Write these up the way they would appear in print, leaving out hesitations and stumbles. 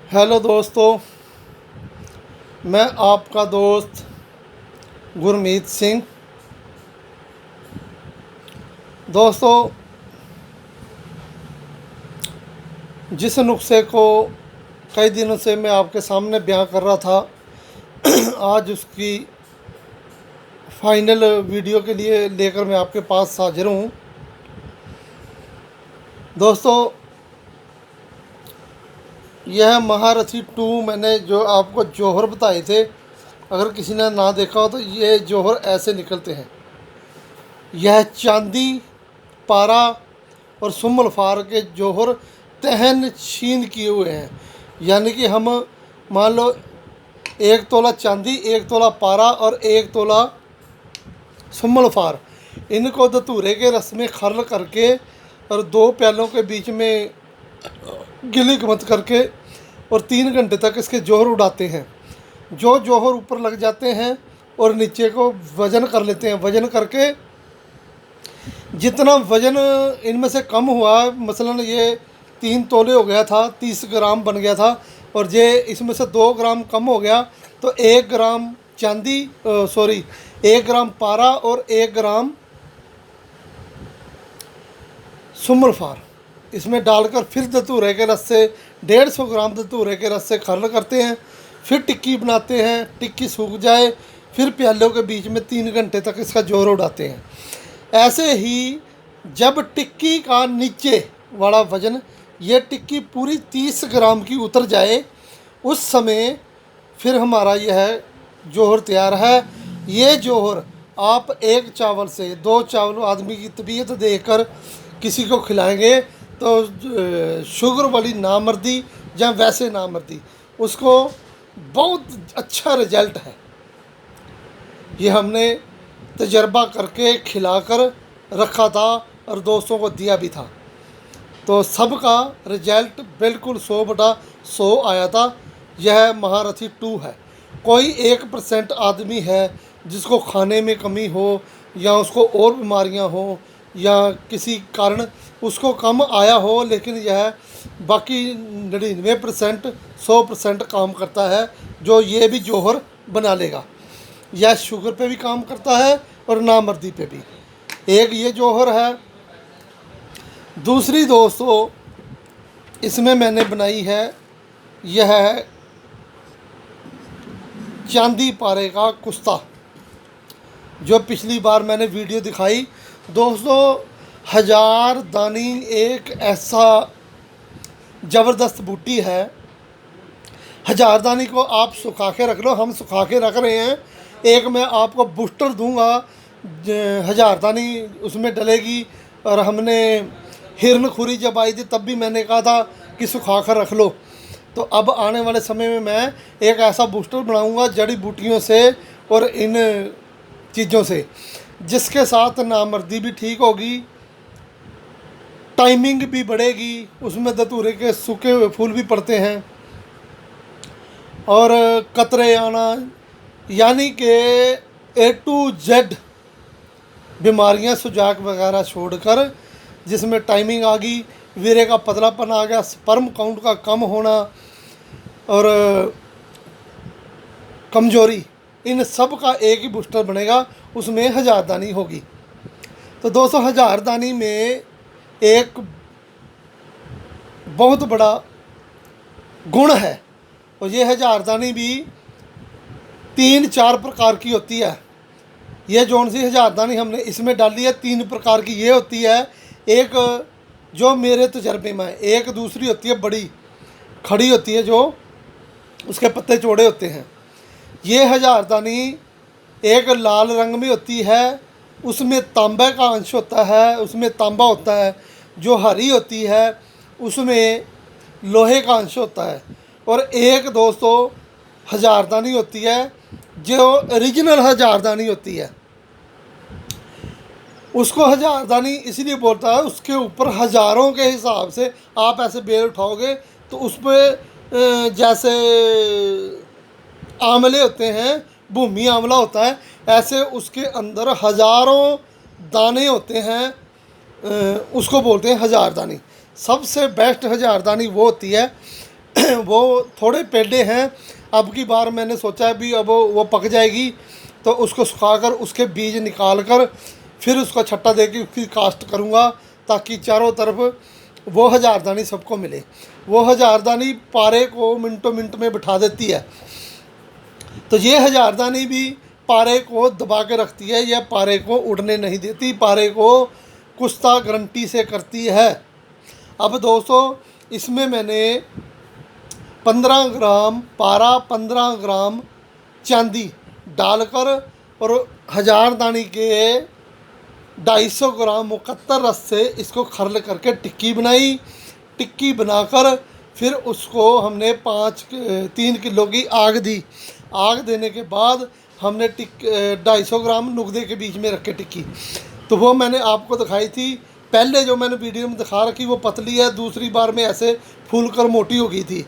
Hello दोस्तों, मैं आपका दोस्त गुरमीत सिंह। दोस्तों, जिस नुस्खे को कई दिनों से मैं आपके सामने बयां कर रहा था, आज उसकी फाइनल वीडियो के लिए लेकर मैं आपके पास हाजिर हूँ। दोस्तों, यह महारथी 2 मैंने जो आपको जौहर बताए थे, अगर किसी ने ना देखा हो तो ये जौहर ऐसे निकलते हैं। यह चांदी, पारा और सुम्मल फार के जौहर तहन छीन किए हुए हैं। यानी कि हम मान लो 1 तोला चांदी, 1 तोला पारा और 1 तोला सुम्मल फार, इनको धतूरे के रस में खर्ल करके और 2 प्यालों के बीच में गिली मत करके और 3 घंटे तक इसके जौहर उड़ाते हैं। जो जौहर ऊपर लग जाते हैं और नीचे को वज़न कर लेते हैं। वज़न करके जितना वज़न इनमें से कम हुआ, मसलन ये 3 तोले हो गया था, 30 ग्राम बन गया था, और ये इसमें से 2 ग्राम कम हो गया तो 1 ग्राम चांदी, 1 ग्राम पारा और 1 ग्राम सुम्मल फार इसमें डालकर फिर धतूरे के रस से 150 ग्राम धतूरे के रस से खर्ल करते हैं। फिर टिक्की बनाते हैं। टिक्की सूख जाए फिर प्यालों के बीच में 3 घंटे तक इसका जौहर उड़ाते हैं। ऐसे ही जब टिक्की का नीचे वाला वज़न, ये टिक्की पूरी 30 ग्राम की उतर जाए, उस समय फिर हमारा यह जौहर तैयार है। ये जौहर आप 1 चावल से 2 चावल आदमी की तबीयत देखकर किसी को खिलाएंगे तो शुगर वाली नामर्दी या वैसे नामर्दी, उसको बहुत अच्छा रिजल्ट है। ये हमने तजर्बा करके खिलाकर रखा था और दोस्तों को दिया भी था, तो सबका रिजल्ट बिल्कुल 100/100 आया था। यह महारथी 2 है। कोई 1% आदमी है जिसको खाने में कमी हो या उसको और बीमारियां हो या किसी कारण उसको कम आया हो, लेकिन यह बाकी 99% 100% काम करता है, जो ये भी जौहर बना लेगा। यह शुगर पे भी काम करता है और नामर्दी पे भी। एक ये जौहर है। दूसरी दोस्तों, इसमें मैंने बनाई है, यह है चांदी पारे का कुश्ता, जो पिछली बार मैंने वीडियो दिखाई। दोस्तों, हज़ारदानी एक ऐसा ज़बरदस्त बूटी है। हज़ारदानी को आप सुखा के रख लो, हम सुखा के रख रहे हैं। एक मैं आपको बूस्टर दूंगा, हज़ारदानी उसमें डलेगी। और हमने हिरन खुरी जब आई थी तब भी मैंने कहा था कि सुखा कर रख लो। तो अब आने वाले समय में मैं एक ऐसा बूस्टर बनाऊंगा जड़ी बूटियों से और इन चीज़ों से, जिसके साथ नामर्दी भी ठीक होगी, टाइमिंग भी बढ़ेगी, उसमें धतूरे के सूखे हुए फूल भी पड़ते हैं और कतरे आना, यानी कि A to Z बीमारियां सुजाक वगैरह छोड़कर, जिसमें टाइमिंग आ गई, वीर्य का पतलापन आ गया, स्पर्म काउंट का कम होना और कमजोरी, इन सब का एक ही बूस्टर बनेगा, उसमें हज़ारदानी होगी। तो दोस्तों, हज़ारदानी में एक बहुत बड़ा गुण है, और ये हज़ारदानी भी 3-4 प्रकार की होती है। ये जौन सी हज़ारदानी हमने इसमें डाली है 3 प्रकार की ये होती है। एक जो मेरे तजर्बे में है, एक दूसरी होती है बड़ी खड़ी होती है, जो उसके पत्ते चौड़े होते हैं। ये हज़ारदानी एक लाल रंग में होती है, उसमें तांबे का अंश होता है, उसमें तांबा होता है। जो हरी होती है उसमें लोहे का अंश होता है। और एक दोस्तों हज़ारदानी होती है जो ओरिजिनल हज़ारदानी होती है। उसको हज़ारदानी इसलिए बोलता है, उसके ऊपर हज़ारों के हिसाब से आप ऐसे बेल उठाओगे तो उस पर जैसे आंवले होते हैं, भूमि आंवला होता है, ऐसे उसके अंदर हज़ारों दाने होते हैं। उसको बोलते हैं हज़ारदानी। सबसे बेस्ट हज़ारदानी वो होती है वो थोड़े पेड़े हैं। अब की बार मैंने सोचा भी अब वो पक जाएगी तो उसको सुखाकर उसके बीज निकाल कर फिर उसका छट्टा दे के उसकी कास्ट करूँगा, ताकि चारों तरफ वो हज़ारदानी सबको मिले। वो हज़ारदानी पारे को मिनटों मिनट में बिठा देती है। तो ये हज़ारदानी भी पारे को दबा के रखती है, यह पारे को उड़ने नहीं देती, पारे को कुश्ता गारंटी से करती है। अब दोस्तों इसमें मैंने 15 ग्राम पारा, 15 ग्राम चांदी डालकर और हज़ारदानी के 250 ग्राम मुकत्तर रस से इसको खरल करके टिक्की बनाई। टिक्की बनाकर फिर उसको हमने 3 किलो की आग दी। आग देने के बाद हमने 250 ग्राम नुगदे के बीच में रखे टिक्की। तो वो मैंने आपको दिखाई थी पहले, जो मैंने वीडियो में दिखा रखी वो पतली है, दूसरी बार में ऐसे फूल कर मोटी हो गई थी।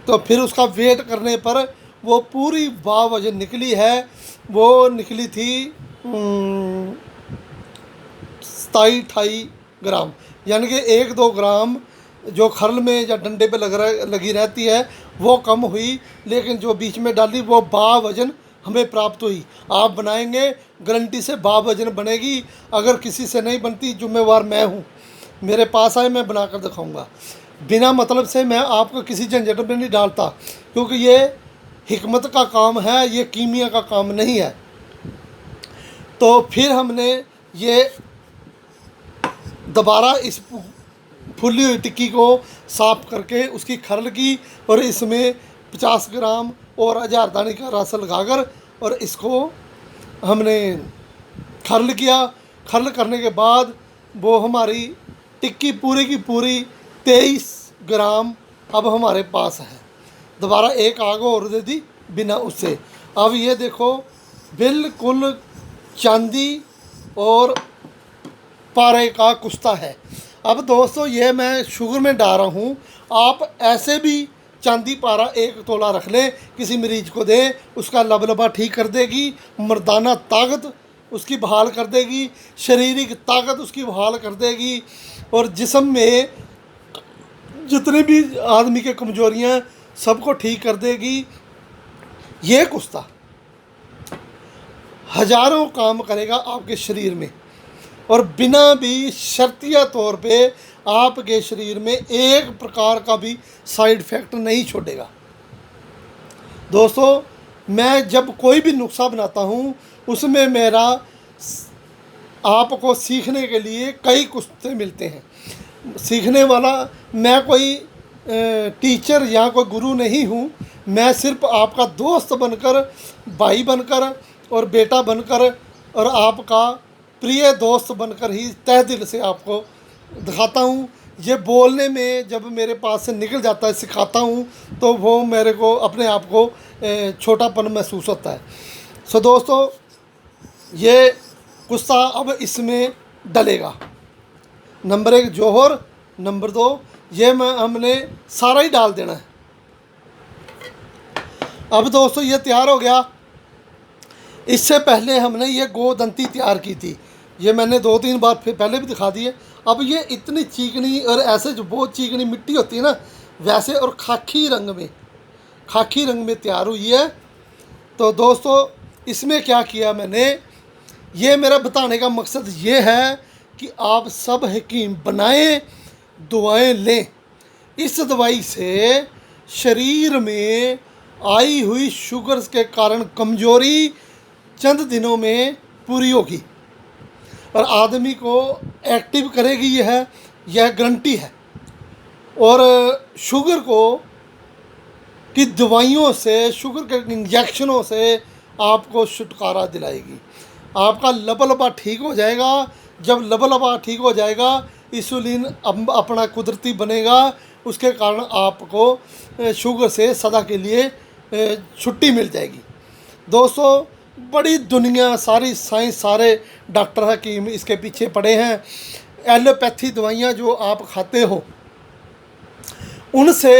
तो फिर उसका वेट करने पर वो पूरी वाह वजन निकली है। वो निकली थी 27-28 ग्राम, यानी कि 1-2 ग्राम जो खरल में या डंडे पे लगी रहती है वो कम हुई, लेकिन जो बीच में डाली वो बा वजन हमें प्राप्त हुई। आप बनाएंगे गारंटी से बा वजन बनेगी। अगर किसी से नहीं बनती, जिम्मेवार मैं हूँ, मेरे पास आए मैं बनाकर दिखाऊंगा। बिना मतलब से मैं आपको किसी झंझट में नहीं डालता, क्योंकि ये हिकमत का काम है, ये कीमिया का काम नहीं है। तो फिर हमने ये दोबारा इस फुली हुई टिक्की को साफ़ करके उसकी खरल की और इसमें 50 ग्राम और हज़ारदानी का रस लगाकर और इसको हमने खरल किया। खरल करने के बाद वो हमारी टिक्की पूरी की पूरी 23 ग्राम अब हमारे पास है। दोबारा एक आग और दे दी बिना उससे। अब ये देखो बिल्कुल चांदी और पारे का कुश्ता है। अब दोस्तों ये मैं शुगर में डाल रहा हूँ, आप ऐसे भी चांदी पारा 1 तोला रख लें, किसी मरीज को दें, उसका लबलबा ठीक कर देगी, मर्दाना ताकत उसकी बहाल कर देगी, शारीरिक ताकत उसकी बहाल कर देगी, और जिस्म में जितने भी आदमी के कमजोरियाँ सबको ठीक कर देगी। ये कुश्ता हज़ारों काम करेगा आपके शरीर में, और बिना भी शर्तिया तौर पे आपके शरीर में एक प्रकार का भी साइड इफ़ेक्ट नहीं छोड़ेगा। दोस्तों मैं जब कोई भी नुस्खा बनाता हूँ उसमें मेरा आपको सीखने के लिए कई कुश्ते मिलते हैं। सीखने वाला मैं कोई टीचर या कोई गुरु नहीं हूँ, मैं सिर्फ आपका दोस्त बनकर, भाई बनकर और बेटा बनकर और आपका प्रिय दोस्त बनकर ही तहे दिल से आपको दिखाता हूँ। ये बोलने में जब मेरे पास से निकल जाता है, सिखाता हूँ, तो वो मेरे को अपने आप को छोटापन महसूस होता है। सो दोस्तों ये कुश्ता अब इसमें डलेगा। नंबर 1 जौहर, नंबर 2 ये हमने सारा ही डाल देना है। अब दोस्तों ये तैयार हो गया। इससे पहले हमने ये गोदंती तैयार की थी, ये मैंने 2-3 बार फिर पहले भी दिखा दी है। अब ये इतनी चीकनी और ऐसे जो बहुत चीकनी मिट्टी होती है ना वैसे, और खाकी रंग में तैयार हुई है। तो दोस्तों इसमें क्या किया मैंने, ये मेरा बताने का मकसद ये है कि आप सब हकीम बनाएं, दुआएं लें। इस दवाई से शरीर में आई हुई शुगर के कारण कमजोरी चंद दिनों में पूरी होगी और आदमी को एक्टिव करेगी। यह गारंटी है। और शुगर को की दवाइयों से, शुगर के इंजेक्शनों से आपको छुटकारा दिलाएगी। आपका लबलबा ठीक हो जाएगा। जब लबलबा ठीक हो जाएगा, इंसुलिन अपना कुदरती बनेगा, उसके कारण आपको शुगर से सदा के लिए छुट्टी मिल जाएगी। दोस्तों बड़ी दुनिया, सारी साइंस, सारे डॉक्टर हकीम इसके पीछे पड़े हैं। एलोपैथी दवाइयाँ जो आप खाते हो उनसे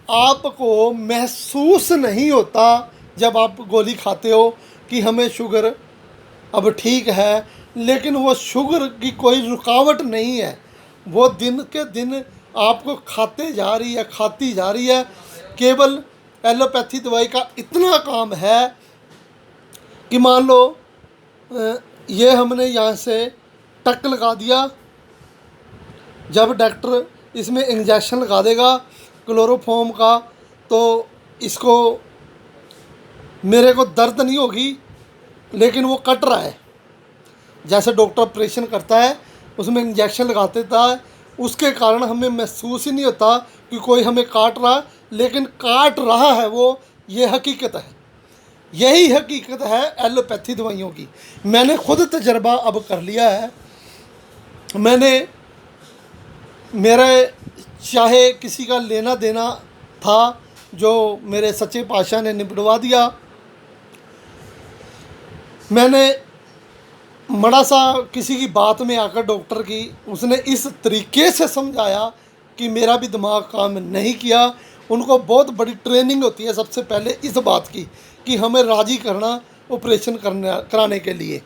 आपको महसूस नहीं होता जब आप गोली खाते हो कि हमें शुगर अब ठीक है, लेकिन वो शुगर की कोई रुकावट नहीं है। वो दिन के दिन आपको खाती जा रही है केवल एलोपैथी दवाई का इतना काम है कि मान लो ये हमने यहाँ से टक लगा दिया, जब डॉक्टर इसमें इंजेक्शन लगा देगा क्लोरोफॉर्म का, तो इसको मेरे को दर्द नहीं होगी, लेकिन वो कट रहा है। जैसे डॉक्टर ऑपरेशन करता है उसमें इंजेक्शन लगा देता है, उसके कारण हमें महसूस ही नहीं होता कि कोई हमें काट रहा, लेकिन काट रहा है वो, ये हकीकत है। यही हकीकत है एलोपैथी दवाइयों की। मैंने खुद तजर्बा अब कर लिया है। मेरे चाहे किसी का लेना देना था जो मेरे सच्चे पातशाह ने निपटवा दिया। मैंने बड़ा सा किसी की बात में आकर डॉक्टर की, उसने इस तरीके से समझाया कि मेरा भी दिमाग काम नहीं किया। उनको बहुत बड़ी ट्रेनिंग होती है सबसे पहले इस बात की कि हमें राज़ी करना ऑपरेशन कराने के लिए,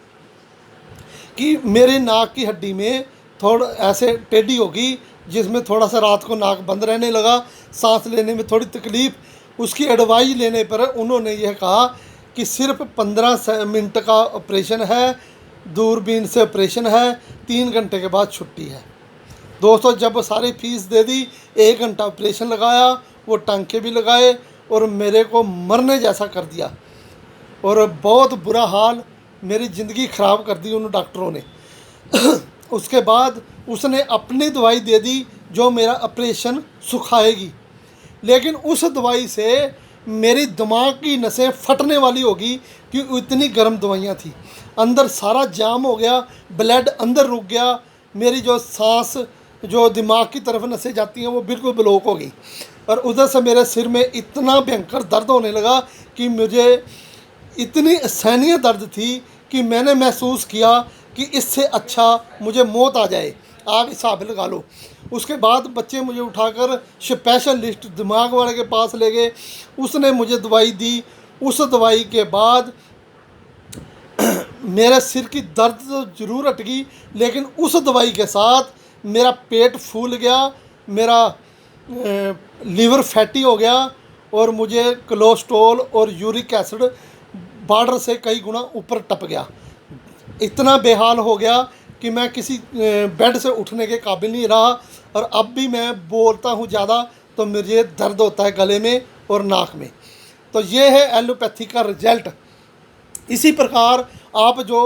कि मेरे नाक की हड्डी में थोड़ा ऐसे टेढ़ी होगी जिसमें थोड़ा सा रात को नाक बंद रहने लगा, सांस लेने में थोड़ी तकलीफ़। उसकी एडवाइस लेने पर उन्होंने यह कहा कि सिर्फ 15 मिनट का ऑपरेशन है, दूरबीन से ऑपरेशन है, 3 घंटे के बाद छुट्टी है। दोस्तों जब सारी फीस दे दी, 1 घंटा ऑपरेशन लगाया, वो टांके भी लगाए और मेरे को मरने जैसा कर दिया, और बहुत बुरा हाल, मेरी ज़िंदगी ख़राब कर दी उन डॉक्टरों ने। उसके बाद उसने अपनी दवाई दे दी जो मेरा ऑपरेशन सुखाएगी, लेकिन उस दवाई से मेरी दिमाग की नसें फटने वाली होगी कि इतनी गर्म दवाइयाँ थी। अंदर सारा जाम हो गया, ब्लड अंदर रुक गया, मेरी जो सांस जो दिमाग की तरफ नसें जाती हैं वो बिल्कुल ब्लॉक हो गई, और उधर से मेरे सिर में इतना भयंकर दर्द होने लगा कि मुझे इतनी असहनीय दर्द थी कि मैंने महसूस किया कि इससे अच्छा मुझे मौत आ जाए। आप हिसाब लगा लो। उसके बाद बच्चे मुझे उठाकर स्पेशलिस्ट दिमाग वाले के पास ले गए, उसने मुझे दवाई दी। उस दवाई के बाद मेरे सिर की दर्द तो ज़रूर हट गई, लेकिन उस दवाई के साथ मेरा पेट फूल गया, मेरा लीवर फैटी हो गया, और मुझे कोलेस्ट्रॉल और यूरिक एसिड बॉर्डर से कई गुना ऊपर टप गया। इतना बेहाल हो गया कि मैं किसी बेड से उठने के काबिल नहीं रहा, और अब भी मैं बोलता हूँ ज़्यादा तो मुझे दर्द होता है गले में और नाक में। तो ये है एलोपैथी का रिजल्ट। इसी प्रकार आप जो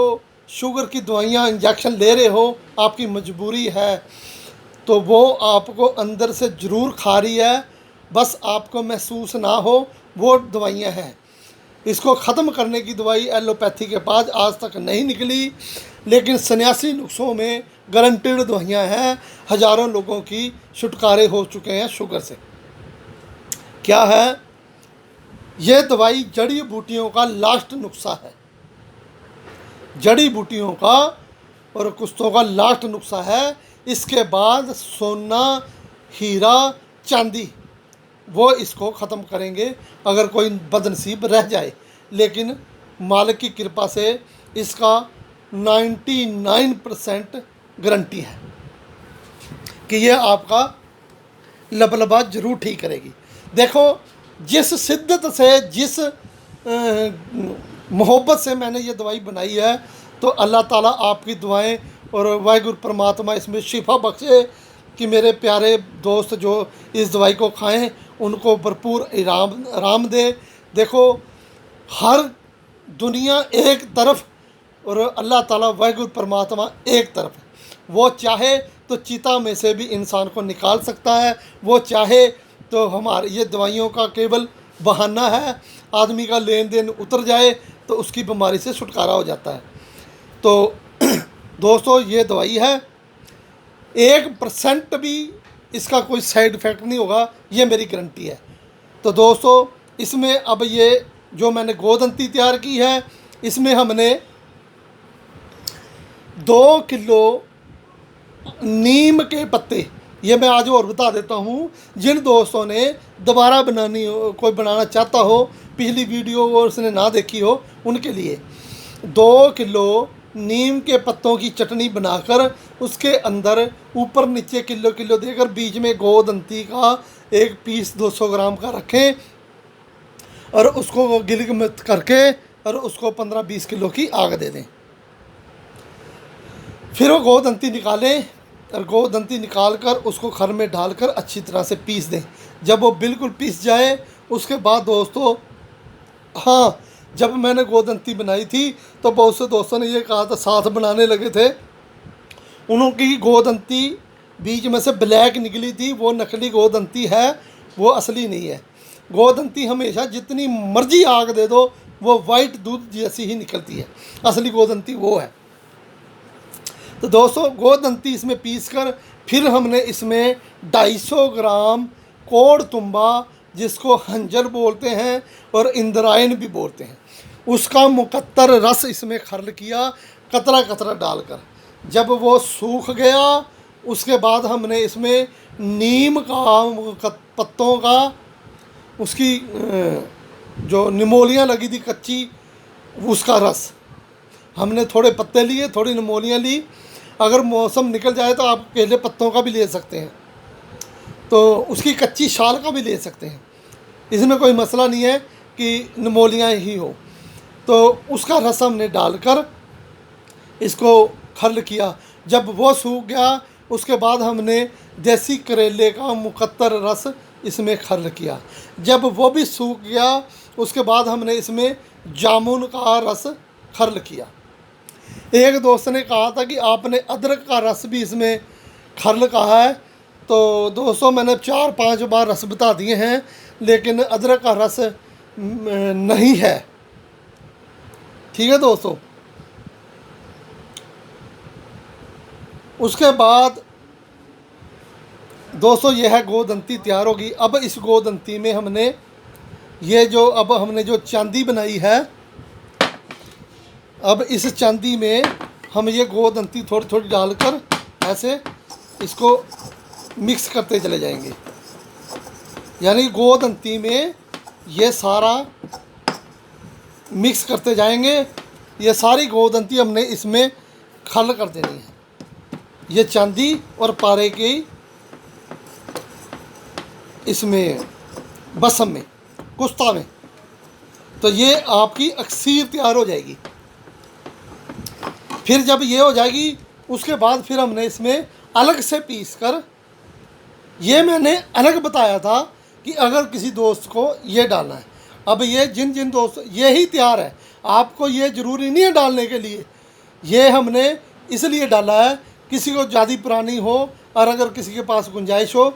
शुगर की दवाइयाँ इंजेक्शन ले रहे हो, आपकी मजबूरी है, तो वो आपको अंदर से ज़रूर खा रही है, बस आपको महसूस ना हो, वो दवाइयाँ हैं। इसको ख़त्म करने की दवाई एलोपैथी के पास आज तक नहीं निकली, लेकिन 87 नुस्खों में गारंटेड दवाइयाँ हैं। हज़ारों लोगों की छुटकारे हो चुके हैं शुगर से। क्या है ये दवाई? जड़ी बूटियों का लास्ट नुस्खा है। जड़ी बूटियों का और कुश्तों का लास्ट नुस्खा है। इसके बाद सोना, हीरा, चांदी वो इसको ख़त्म करेंगे अगर कोई बदनसीब रह जाए, लेकिन मालिक की कृपा से इसका 99% गारंटी है कि ये आपका लबलबा ज़रूर ठीक करेगी। देखो जिस शिद्दत से, जिस मोहब्बत से मैंने ये दवाई बनाई है, तो अल्लाह ताला आपकी दुआएं और वाहिगुरु परमात्मा इसमें शिफा बख्शे कि मेरे प्यारे दोस्त जो इस दवाई को खाएं उनको भरपूर आराम दे। देखो हर दुनिया एक तरफ और अल्लाह ताला वाहिगुरु परमात्मा एक तरफ है। वो चाहे तो चिता में से भी इंसान को निकाल सकता है, वो चाहे तो हमारे ये दवाइयों का केवल बहाना है, आदमी का लेन देन उतर जाए तो उसकी बीमारी से छुटकारा हो जाता है। तो दोस्तों ये दवाई है, 1% भी इसका कोई साइड इफ़ेक्ट नहीं होगा, ये मेरी गारंटी है। तो दोस्तों इसमें अब ये जो मैंने गोदंती तैयार की है, इसमें हमने 2 किलो नीम के पत्ते, ये मैं आज और बता देता हूँ जिन दोस्तों ने दोबारा बनानी हो, कोई बनाना चाहता हो, पिछली वीडियो और उसने ना देखी हो, उनके लिए 2 किलो नीम के पत्तों की चटनी बनाकर उसके अंदर ऊपर नीचे किलो किलो देकर बीच में गोदंती का एक पीस 200 ग्राम का रखें और उसको गिलगित करके और उसको 15-20 किलो की आग दे दें। फिर वो गोदंती निकालें और गोदंती निकाल कर उसको खर में डालकर अच्छी तरह से पीस दें। जब वो बिल्कुल पीस जाए उसके बाद दोस्तों, हाँ, जब मैंने गोदंती बनाई थी तो बहुत से दोस्तों ने ये कहा था, साथ बनाने लगे थे, उनकी गोदंती बीच में से ब्लैक निकली थी, वो नकली गोदंती है, वो असली नहीं है। गोदंती हमेशा जितनी मर्जी आग दे दो वो वाइट दूध जैसी ही निकलती है, असली गोदंती वो है। तो दोस्तों गोदंती इसमें पीस कर फिर हमने इसमें 250 ग्राम कोड़ तुम्बा, जिसको हंजर बोलते हैं और इंद्रायण भी बोलते हैं, उसका मुकत्तर रस इसमें खर्ल किया कतरा कतरा डालकर। जब वो सूख गया उसके बाद हमने इसमें नीम का पत्तों का, उसकी जो निमोलियाँ लगी थी कच्ची, उसका रस हमने, थोड़े पत्ते लिए, थोड़ी निमोलियाँ ली। अगर मौसम निकल जाए तो आप केले पत्तों का भी ले सकते हैं, तो उसकी कच्ची शाल का भी ले सकते हैं, इसमें कोई मसला नहीं है कि निमोलियाँ ही हो। तो उसका रस हमने डालकर इसको खर्ल किया। जब वो सूख गया उसके बाद हमने देसी करेले का मुकत्तर रस इसमें खर्ल किया। जब वो भी सूख गया उसके बाद हमने इसमें जामुन का रस खर्ल किया। एक दोस्त ने कहा था कि आपने अदरक का रस भी इसमें खर्ल कहा है, तो दोस्तों मैंने 4-5 बार रस बता दिए हैं, लेकिन अदरक का रस नहीं है। ठीक है दोस्तों। उसके बाद दोस्तों यह है गोदंती तैयार होगी। अब इस गोदंती में हमने जो चांदी बनाई है, अब इस चांदी में हम ये गोदंती थोड़ी थोड़ी डालकर ऐसे इसको मिक्स करते चले जाएंगे। यानी गोदंती में ये सारा मिक्स करते जाएंगे। ये सारी गोदंती हमने इसमें खल कर देनी है, ये चांदी और पारे की इसमें बसम में, कुश्ता में। तो ये आपकी अक्सीर तैयार हो जाएगी। फिर जब ये हो जाएगी उसके बाद फिर हमने इसमें अलग से पीस कर, ये मैंने अलग बताया था कि अगर किसी दोस्त को ये डालना है। अब ये जिन दोस्त, ये ही तैयार है, आपको ये ज़रूरी नहीं है डालने के लिए। ये हमने इसलिए डाला है किसी को ज़्यादा पुरानी हो और अगर किसी के पास गुंजाइश हो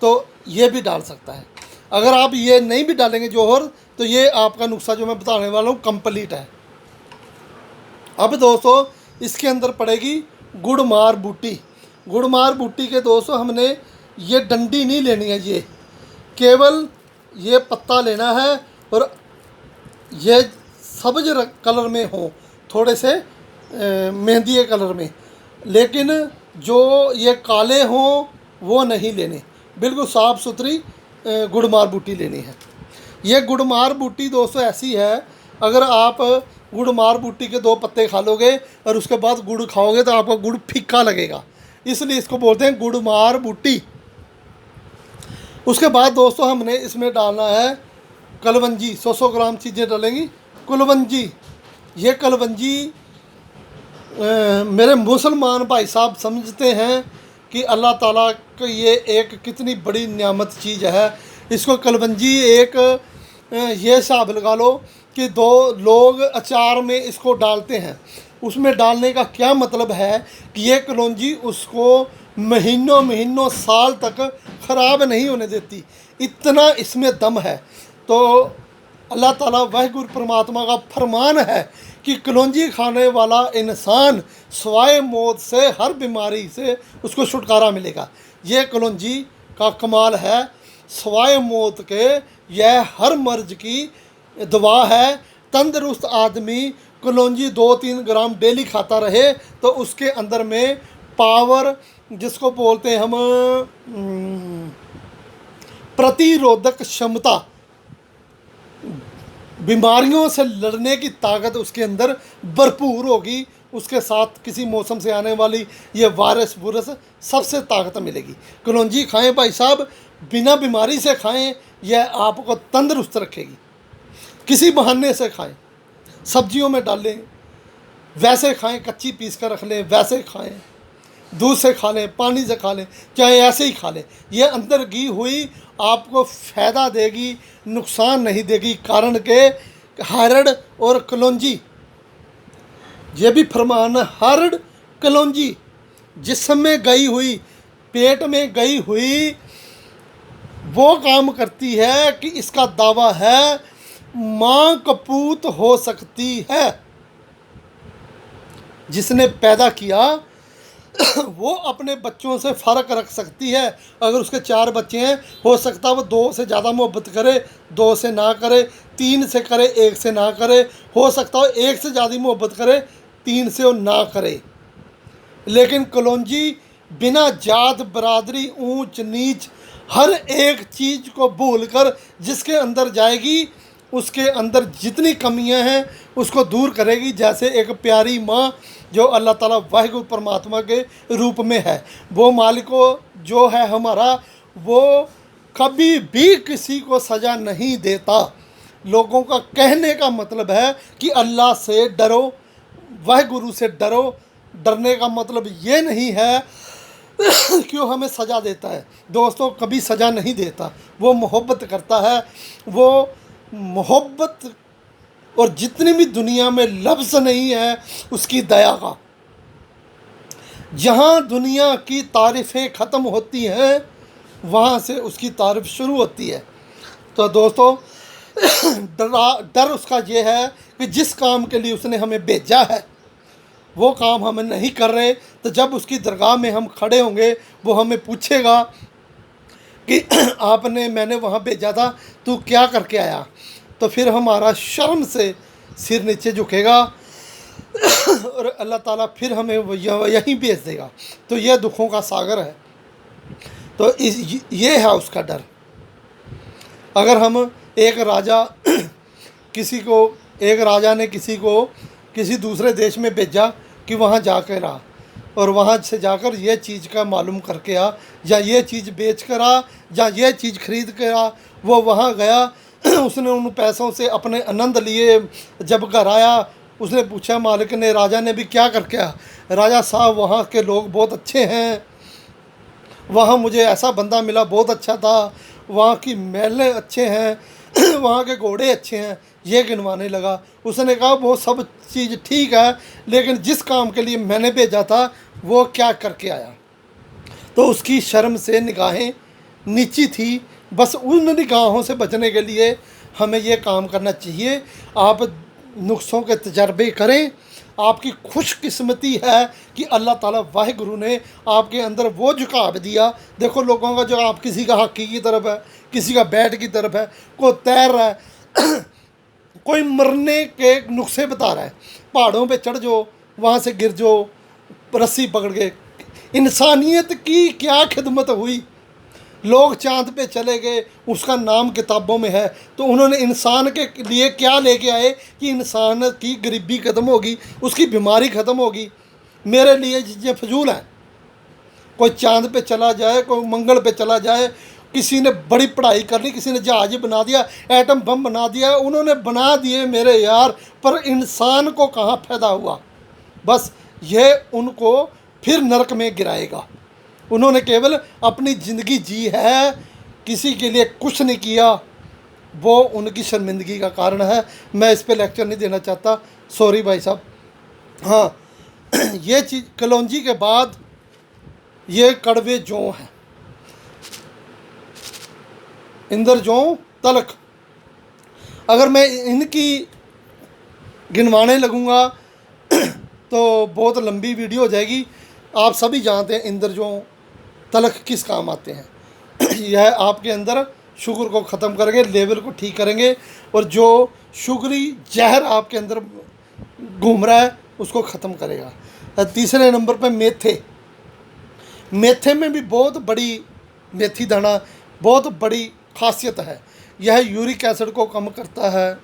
तो ये भी डाल सकता है। अगर आप ये नहीं भी डालेंगे जौहर, तो ये आपका नुस्खा जो मैं बताने वाला हूँ कंप्लीट है। अब दोस्तों इसके अंदर पड़ेगी गुड़मार बूटी। गुड़मार बूटी के दोस्तों हमने ये डंडी नहीं लेनी है, ये केवल ये पत्ता लेना है और ये सब्ज कलर में हो, थोड़े से मेहंदी कलर में, लेकिन जो ये काले हों वो नहीं लेने, बिल्कुल साफ़ सुथरी गुड़मार बूटी लेनी है। ये गुड़मार बूटी दोस्तों ऐसी है, अगर आप गुड़मार बूटी के 2 पत्ते खा लोगे और उसके बाद गुड़ खाओगे तो आपका गुड़ फीका लगेगा, इसलिए इसको बोलते हैं गुड़मार बूटी। उसके बाद दोस्तों हमने इसमें डालना है कलवंजी। 100 ग्राम चीज़ें डालेंगी। कलवंजी, ये कलवंजी मेरे मुसलमान भाई साहब समझते हैं कि अल्लाह ताला को ये एक कितनी बड़ी नियामत चीज़ है। इसको कलवंजी एक ये हिसाब लगा लो कि 2 लोग अचार में इसको डालते हैं। उसमें डालने का क्या मतलब है कि ये कलौंजी उसको महीनों साल तक ख़राब नहीं होने देती, इतना इसमें दम है। तो अल्लाह ताला वाहिगुरु परमात्मा का फरमान है कि कलौंजी खाने वाला इंसान सवाए मौत से हर बीमारी से उसको छुटकारा मिलेगा। ये कलौंजी का कमाल है, सवाए मौत के यह हर मर्ज की दवा है। तंदुरुस्त आदमी कलौंजी 2-3 ग्राम डेली खाता रहे तो उसके अंदर में पावर, जिसको बोलते हैं हम प्रतिरोधक क्षमता, बीमारियों से लड़ने की ताकत उसके अंदर भरपूर होगी। उसके साथ किसी मौसम से आने वाली ये वायरस सबसे ताकत मिलेगी। कलौंजी खाएं भाई साहब, बिना बीमारी से खाएं, यह आपको तंदुरुस्त रखेगी। किसी बहाने से खाएं, सब्जियों में डालें, वैसे खाएं, कच्ची पीस कर रख लें, वैसे खाएं, दूध से खा लें, पानी से खा लें, चाहे ऐसे ही खा लें। यह अंदर घी हुई आपको फ़ायदा देगी, नुकसान नहीं देगी। कारण के हरड़ और कलौंजी, ये भी फरमान है, हरड़ कलौंजी जिस्म में गई हुई, पेट में गई हुई, वो काम करती है कि इसका दावा है माँ कपूत हो सकती है। जिसने पैदा किया वो अपने बच्चों से फ़र्क रख सकती है। अगर उसके 4 बच्चे हैं, हो सकता है वो 2 से ज़्यादा मोहब्बत करे, 2 से ना करे, 3 से करे, 1 से ना करे। हो सकता है 1 से ज़्यादा मोहब्बत करे, 3 से वो ना करे। लेकिन कलौंजी बिना जात बरादरी, ऊंच नीच, हर एक चीज़ को भूल कर जिसके अंदर जाएगी, उसके अंदर जितनी कमियां हैं उसको दूर करेगी। जैसे एक प्यारी माँ जो अल्लाह ताला वाहिगुरु परमात्मा के रूप में है, वो मालिको जो है हमारा, वो कभी भी किसी को सज़ा नहीं देता। लोगों का कहने का मतलब है कि अल्लाह से डरो, वाहिगुरु से डरो। डरने का मतलब ये नहीं है कि वो हमें सज़ा देता है। दोस्तों, कभी सज़ा नहीं देता, वो मोहब्बत करता है। वो मोहब्बत और जितनी भी दुनिया में लफ्ज़ नहीं है उसकी दया का। जहाँ दुनिया की तारीफ़ें ख़त्म होती हैं, वहाँ से उसकी तारीफ़ शुरू होती है। तो दोस्तों, डर उसका ये है कि जिस काम के लिए उसने हमें भेजा है वो काम हम नहीं कर रहे, तो जब उसकी दरगाह में हम खड़े होंगे, वो हमें पूछेगा कि मैंने वहाँ भेजा था, तू क्या करके आया। तो फिर हमारा शर्म से सिर नीचे झुकेगा और अल्लाह ताला फिर हमें यहीं भेज देगा। तो यह दुखों का सागर है। तो ये है उसका डर। अगर हम एक राजा ने किसी को किसी दूसरे देश में भेजा कि वहाँ जाकर आ, और वहाँ से जाकर ये चीज़ का मालूम करके आ, या ये चीज़ बेच कर आ, या ये चीज़ खरीद कर आ। वो वहाँ गया, उसने उन पैसों से अपने आनंद लिए। जब घर आया, उसने पूछा मालिक ने, राजा ने भी क्या करके आ। राजा साहब, वहाँ के लोग बहुत अच्छे हैं, वहाँ मुझे ऐसा बंदा मिला बहुत अच्छा था, वहाँ की महलें अच्छे हैं, वहाँ के घोड़े अच्छे हैं। ये गिनवाने लगा। उसने कहा वो सब चीज़ ठीक है, लेकिन जिस काम के लिए मैंने भेजा था वो क्या करके आया। तो उसकी शर्म से निगाहें नीची थी। बस उन निगाहों से बचने के लिए हमें ये काम करना चाहिए। आप नुस्ख़ों के तजर्बे करें। आपकी खुशकिस्मती है कि अल्लाह ताला वाहिगुरु ने आपके अंदर वो झुकाव दिया। देखो लोगों का, जो आप किसी का हकी की तरफ है, किसी का बैट की तरफ है, कोई तैर रहा है, कोई मरने के नुस्खे बता रहा है, पहाड़ों पे चढ़ जाओ, वहाँ से गिर जाओ रस्सी पकड़ के। इंसानियत की क्या खिदमत हुई। लोग चांद पे चले गए, उसका नाम किताबों में है। तो उन्होंने इंसान के लिए क्या लेके आए कि इंसान की गरीबी ख़त्म होगी, उसकी बीमारी ख़त्म होगी। मेरे लिए ये फजूल है। कोई चांद पे चला जाए, कोई मंगल पे चला जाए, किसी ने बड़ी पढ़ाई कर ली, किसी ने जहाज बना दिया, एटम बम बना दिया, उन्होंने बना दिए मेरे यार, पर इंसान को कहाँ फ़ायदा हुआ। बस ये उनको फिर नरक में गिराएगा। उन्होंने केवल अपनी ज़िंदगी जी है, किसी के लिए कुछ नहीं किया, वो उनकी शर्मिंदगी का कारण है। मैं इस पे लेक्चर नहीं देना चाहता, सॉरी भाई साहब। हाँ, ये चीज़ कलौंजी के बाद ये कड़वे जौ हैं, इंदर जौ, तलख। अगर मैं इनकी गिनवाने लगूँगा तो बहुत लंबी वीडियो हो जाएगी। आप सभी जानते हैं इंदर जौ, तलख किस काम आते हैं। यह आपके अंदर शुगर को ख़त्म करेंगे, लेवल को ठीक करेंगे, और जो शुगरी जहर आपके अंदर घूम रहा है उसको ख़त्म करेगा। तीसरे नंबर पे मेथे। मेथे में भी बहुत बड़ी, मेथी दाना बहुत बड़ी खासियत है। यह यूरिक एसिड को कम करता है,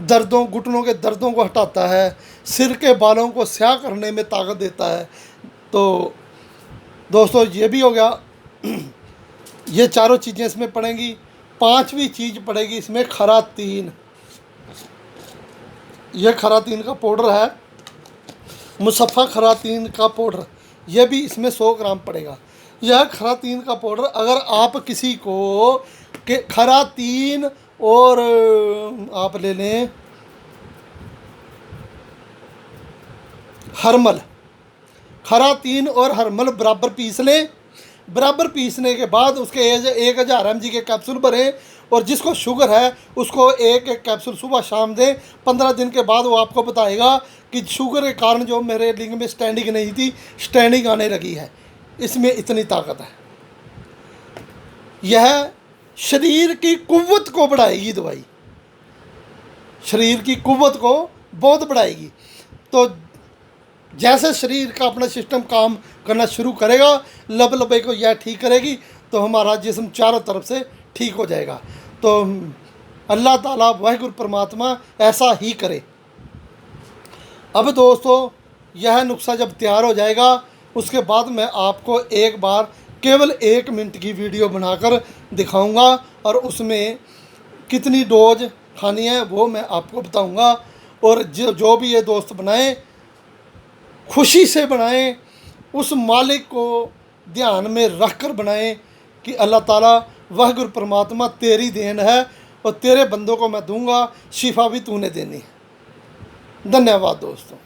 दर्दों, घुटनों के दर्दों को हटाता है, सिर के बालों को स्याह करने में ताकत देता है। तो दोस्तों, ये भी हो गया। ये चारों चीज़ें इसमें पड़ेंगी। पांचवी चीज़ पड़ेगी इसमें खरातीन। यह खरातीन का पाउडर है, मुसफ़ा खरातीन का पाउडर, यह भी इसमें 100 ग्राम पड़ेगा। यह खरातीन का पाउडर अगर आप किसी को के खरातीन और आप ले लें हरमल, खरातीन और हरमल बराबर पीस लें। बराबर पीसने के बाद उसके 1000 mg के कैप्सूल भरें और जिसको शुगर है उसको एक एक कैप्सूल सुबह शाम दें। 15 दिन के बाद वो आपको बताएगा कि शुगर के कारण जो मेरे लिंग में स्टैंडिंग नहीं थी, स्टैंडिंग आने लगी है। इसमें इतनी ताकत है। यह शरीर की कुव्वत को बढ़ाएगी दवाई, शरीर की कुव्वत को बहुत बढ़ाएगी। तो जैसे शरीर का अपना सिस्टम काम करना शुरू करेगा, लब लबे को यह ठीक करेगी, तो हमारा जिस्म चारों तरफ से ठीक हो जाएगा। तो अल्लाह ताला वाहिगुरु परमात्मा ऐसा ही करे। अब दोस्तों, यह नुस्खा जब तैयार हो जाएगा उसके बाद मैं आपको एक बार केवल 1 मिनट की वीडियो बनाकर दिखाऊंगा और उसमें कितनी डोज खानी है वो मैं आपको बताऊंगा। और जो भी ये दोस्त बनाएं, खुशी से बनाएं, उस मालिक को ध्यान में रख कर बनाएं कि अल्लाह ताला वाहिगुरु परमात्मा तेरी देन है और तेरे बंदों को मैं दूंगा, शिफा भी तूने देनी है। धन्यवाद दोस्तों।